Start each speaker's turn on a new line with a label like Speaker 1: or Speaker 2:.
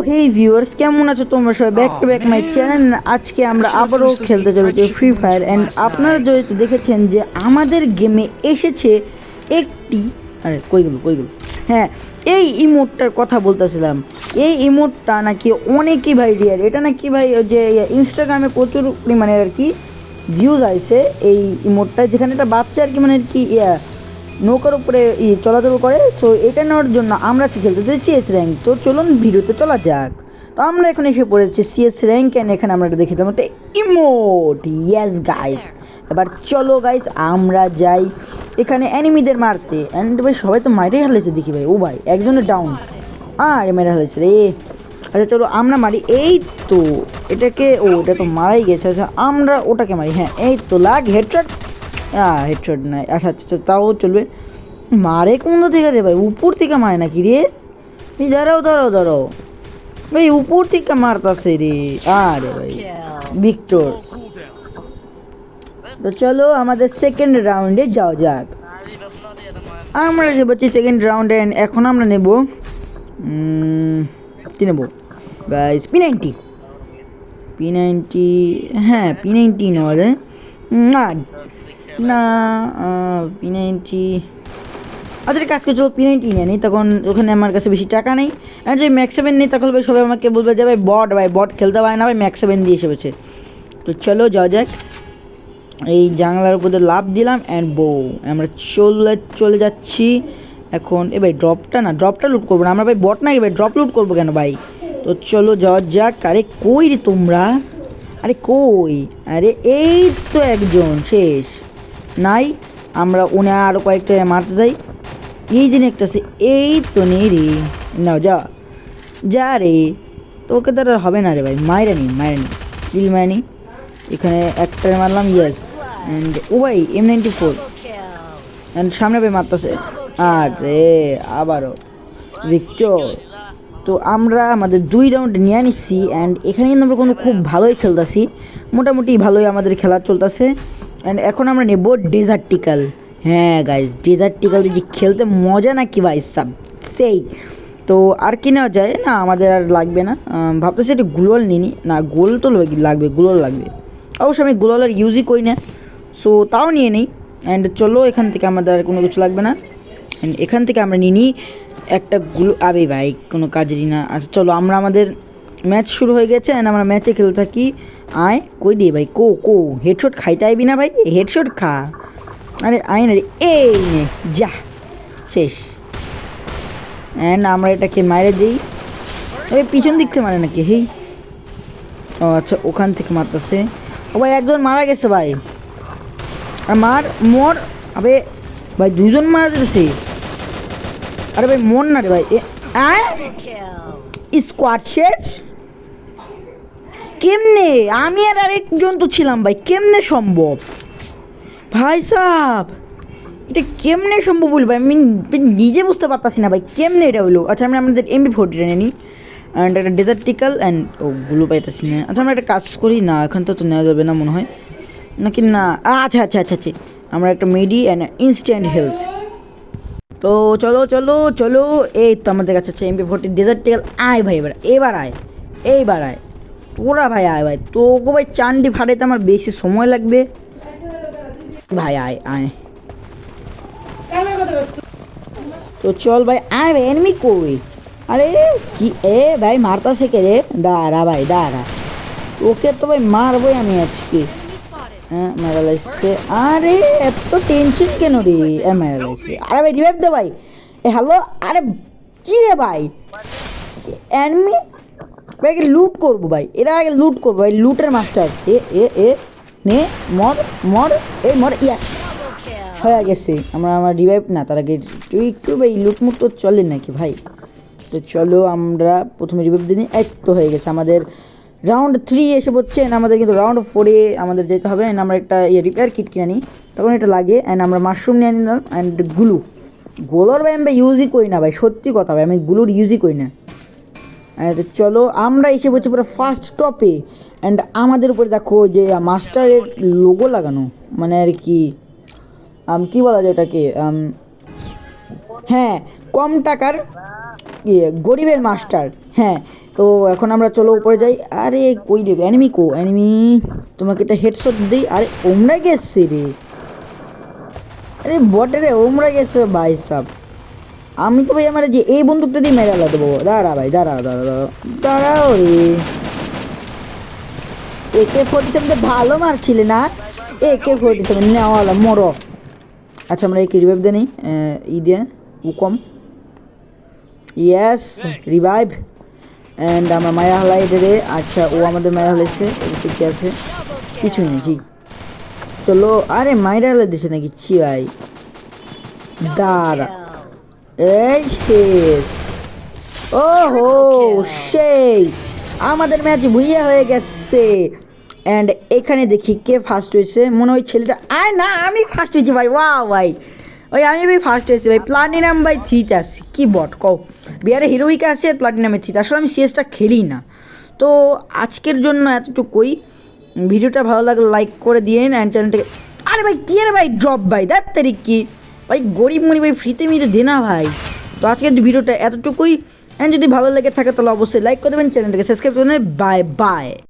Speaker 1: হে viewers, কেমন আছো তোমরা সবাই? Back to back my channel. আজকে আমরা আবারও খেলতে চলেছি ফ্রি ফায়ার। অ্যান্ড আপনারা যেহেতু দেখেছেন যে আমাদের গেমে এসেছে একটি, আরে কইগুলো হ্যাঁ, এই ইমোটটার কথা বলতেছিলাম। এই ইমোটটা নাকি অনেকই ভাই রিয়ার। এটা নাকি ভাই যে ইনস্টাগ্রামে প্রচুর পরিমাণে আর কি ভিউজ আইছে এই ইমোটটা, যেখানে একটা বাচ্চা আর কি মানে আর কি নৌকার উপরে চলাচল করে। সো এটা নেওয়ার জন্য আমরা খেলতে চাই সিএস র্যাঙ্ক। তো চলুন ভিডিওতে চলা যাক। তো আমরা এখন এসে পড়েছি সিএস র্যাঙ্ক, অ্যান্ড এখানে আমরা দেখে দিলাম একটা ইমোট। ইয়েস গাইস, এবার চলো গাইস আমরা যাই এখানে অ্যানিমিদের মারতে। অ্যান্ড ভাই সবাই তো মাইরেই হালেছে দেখি ভাই। ও ভাই একজনের ডাউন, আর মেরে হালেছে রে। আচ্ছা চলো আমরা মারি। এই তো এটাকে, ও এটা তো মারাই গেছে। আচ্ছা আমরা ওটাকে মারি। হ্যাঁ এই তো লাগ হেডশট। হেডশট নাই। আচ্ছা আচ্ছা তাও চলবে। মারে কোন থেকে রে ভাই? উপর থেকে মারে নাকি রে? এই দাঁড়াও ভাই, উপর থেকে মারতাছে রে। আরে ভাই ভিক্টর। তো চলো আমাদের সেকেন্ড রাউন্ডে যাওয়া যাক। আমরা যে বলছি সেকেন্ড রাউন্ডে। এখন আমরা নেব কি নেব গাইস? P90। হ্যাঁ P90 নেওয়া যায়। না না P90। আচ্ছা কাজ করছো P90 নিয়ে নিই, তখন ওখানে আমার কাছে বেশি টাকা নেই। আর যদি ম্যাক্স 7 নিই তখন সবাই আমাকে বলবে যে ভাই বট খেলতে পারে না, ভাই ম্যাক্স 7 দিয়ে এসেছে। তো চলো যাওয়া যাক। এই জানলার উপর দিয়ে লাফ দিলাম অ্যান্ড আমরা চলে যাচ্ছি এখন। ভাই ড্রপটা লুট করবো না আমরা ভাই, বট নাকি ভাই ড্রপ লুট করবো কেন ভাই? তো চলো যাওয়া যাক। আরে কই রে তোমরা? আরে কই? আরে এই তো একজন শেষ নাই। আমরা উনি আরও কয়েকটা মারতে যাই। এই দিন একটা আছে, এই তো নেই রে। নাও যা রে, তোকে তো হবে না রে ভাই। মাইরা নি কিল মানি। এখানে একটা মারলাম। ইয়েস। অ্যান্ড ও ভাই M94 অ্যান্ড সামনে ভাই মারতেছে। আর রে আবারও ভিক্টর। তো আমরা আমাদের 2 রাউন্ড নিয়ে নিচ্ছি। অ্যান্ড এখানে কিন্তু আমরা কোনো খুব ভালোই খেলতেছি, মোটামুটি ভালোই আমাদের খেলা চলতেছে। অ্যান্ড এখন আমরা নেব ডেজার্টিক্যাল। হ্যাঁ গাইজ ডেজার্টিক্যাল যে খেলতে মজা নাকি ভাই সব সেই। তো আর কি নেওয়া যায় না, আমাদের আর লাগবে না। ভাবতেছি এটা গ্লোয়াল নিনি না, গোল তো লাগবে, গ্লোয়াল লাগবে। অবশ্য আমি গ্লোয়াল আর ইউজই করি না, সো তাও নিয়ে নিই। অ্যান্ড চলো এখান থেকে আমাদের আর কোনো কিছু লাগবে না। অ্যান্ড এখান থেকে আমরা নিই একটা আবে ভাই কোনো কাজেরই না। আচ্ছা চলো আমরা আমাদের ম্যাচ শুরু হয়ে গেছে। অ্যান্ড আমরা ম্যাচে খেলতে থাকি। আয় কই দিয়ে ভাই, কো হেডশট খাইতে আইবি না ভাই? হেডশট খা। আরে আয় না রে, এই নে যা শেষ। অ্যান্ড আমরা এটাকে মারে দিই। ওই পিছন দিক থেকে মারে নাকি? হেই ও আচ্ছা ওখান থেকে মারতেছে। ও ভাই একজন মারা গেছে ভাই। আর মর। আবে ভাই দুজন মারা দিতেছে। আরে ভাই মন না রে ভাই। স্কোয়াড শেষ কেমনে? আমি আর আরেকজন তো ছিলাম ভাই, কেমনে সম্ভব ভাই সাব? এটা কেমনে সম্ভব বলি ভাই, আমি নিজে বুঝতে পারতাছি না ভাই কেমনে এটা হইলো। আচ্ছা আমরা আমাদের MP40 নিই। অ্যান্ড একটা ডেজার্টিক্যাল অ্যান্ড গুলো পাইতেছি না। আচ্ছা আমরা একটা কাজ করি না, এখান তো নেওয়া যাবে না মনে হয় নাকি না। আচ্ছা আমরা একটা মেডি অ্যান্ড ইনস্ট্যান্ট হেলথ। তো চলো এই তো আমাদের কাছে আছে MP40 ডেজার্টিক্যাল। আয় ভাই এবার আয় তোরা ভাই, আয় ভাই। তোকে ভাই চান্ডি ফাটাইতে আমার বেশি সময় লাগবে ভাই। আয় তো চল ভাই, আয় ভাই। এনিমি কই? আরে কি ভাই মারতাছে কে রে? দাঁড়া ভাই দাঁড়া, ওকে তো ভাই মারবই আমি আজকে। হ্যাঁ মারা লাগছে। আরে এত টেনশন কেন রে? মারা লাগছে। আরে ভাই রিভাইভ দে ভাই। হ্যালো আরে কি রে ভাই? এনিমি ভাই লুট করবো ভাই, এরা আগে লুট করবো ভাই, লুটের মাস্টার। নে মর ইয়াস হয়ে গেছে। আমার রিভাইভ না তার আগে তুই একটু ভাই লুটমুট তো চলে নাকি ভাই? তো চলো আমরা প্রথমে রিভাইভ দিই। এক তো হয়ে গেছে আমাদের রাউন্ড 3 এসে পড়ছে। আমাদের কিন্তু রাউন্ড 4-এ আমাদের যেতে হবে। অ্যান্ড আমরা একটা রিপেয়ার কিট কিনে নিই, তখন এটা লাগে। অ্যান্ড আমরা মাশরুম নিয়ে নিলাম অ্যান্ড গোলোর ভাই আমি ইউজই করি না ভাই, সত্যি কথা ভাই আমি গুলোর ইউজই করি না। তো চলো আমরা এসে পড়ছি পুরো ফার্স্ট টপে। অ্যান্ড আমাদের উপরে দেখো যে মাস্টারের লোগো লাগানো, মানে আর কি কী বলা যায় ওটাকে, হ্যাঁ কম টাকার গরিবের মাস্টার। হ্যাঁ, তো এখন আমরা চলো উপরে যাই। আরে কই রে অ্যানিমি, অ্যানিমি, তোমাকে একটা হেডশট দিই। আরে ওমরা গেছে রে, আরে বটে রে, ওমরা গেছে ভাই সাব। আমি তো ভাই আমার যে এই বন্দুকটা দিয়ে মেরে দেবো। দাঁড়া ভাই, দাঁড়াও রে। AK-47 ভালো মারছিলে না? AK-47 নেওয়ালা মরো। আচ্ছা আমরা একে রিভাইভ দিয়ে নিই, দিয়ে উকম। Yes, revive. অ্যান্ড আমরা মায়া হলাই রে। আচ্ছা ও আমাদের মায়া হলেছে, ঠিক আছে, কিছুই নেই জি। চলো, আরে মাইরা হলে দিছে নাকি ছি ভাই। দাঁড়া, এই শেষ। ও হো সেই, আমাদের ম্যাচ ভুইয়া হয়ে গেছে। অ্যান্ড এখানে দেখি কে ফার্স্ট হয়েছে, মনে হয় ছেলেটা। আর না, আমি ফার্স্ট হয়েছি ভাই, ওয়াও ভাই, ওই আমি ফার্স্ট হয়েছি ভাই। প্লাটিনাম ভাই 3-তে আসি, কি বট কও, বিয়ারে হিরোইকে আসে আর প্লাটিনামে 3-তে। আসলে আমি সিএসটা খেলি না। তো আজকের জন্য এতটুকুই। ভিডিওটা ভালো লাগলে লাইক করে দিয়েন অ্যান্ড চ্যানেলটাকে। আরে ভাই কি রে ভাই, ড্রপ ভাই, দেখ তারিখ কি ভাই, গরিব মরি ভাই, ফ্রিতে মিতে দে না ভাই। তো আজকের ভিডিওটা এতটুকুই। অ্যান্ড যদি ভালো লেগে থাকে তাহলে অবশ্যই লাইক করে দেবেন, চ্যানেলটাকে সাবস্ক্রাইব করে দেবেন। Bye bye.